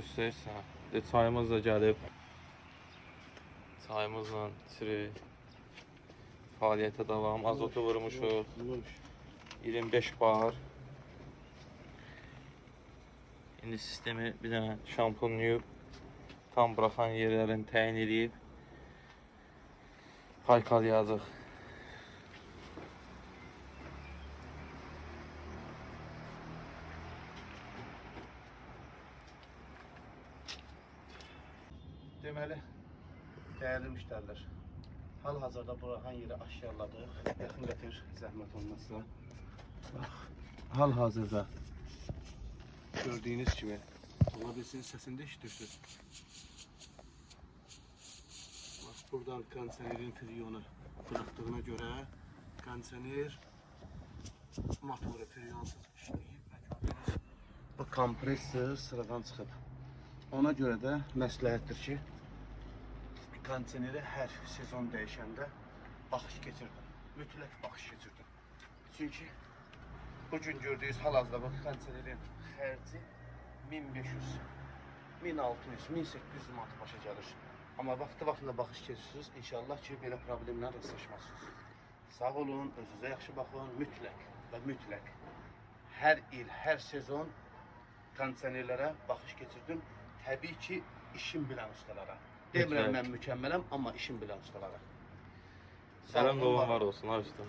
istəyirsən. Çayımız da gəlib. Çayımızla içirik. Fəaliyyətə davam. Azotu vurmuşuq. 25 bar. İndi sistemi bir dənə şampunlayıb tam buraxan yerlərini təyin edib paykalayacaq. Deməli, dəyərli müştərilər, hal-hazırda buraxan yeri aşkarladıq. Yaxın gətir, zəhmət olmazsa. Bax, hal-hazırda gördüyünüz kimi, ola bilsin səsində işitirsiniz. Bax, buradan kondisionerin friyonu bıraxdığına görə kondisioner motoru friyonsuz işləyib və gördüyünüz bu kompressor sıradan çıxıb. Ona görə də məsləhətdir ki, kondisioneri hər sezon dəyişəndə baxış keçirdim. Mütləq baxış keçirdim. Çünki bugün gördüyünüz hal-hazırda bu kondisionerin xərci 1500, 1600, 1800 manat başa gəlir. Amma vaxtında baxış keçirsiniz, inşallah ki, belə problemlə rastlaşmazsınız. Sağ olun, özünüzə yaxşı baxın, mütləq və mütləq. Hər il, hər sezon kondisionerlərə baxış keçirdim. Təbii ki, işin bilən ustalara. Demirəm mən mükəmmələm, amma işin bilən ustalara. Sələm doğum var olsun, ar üstə.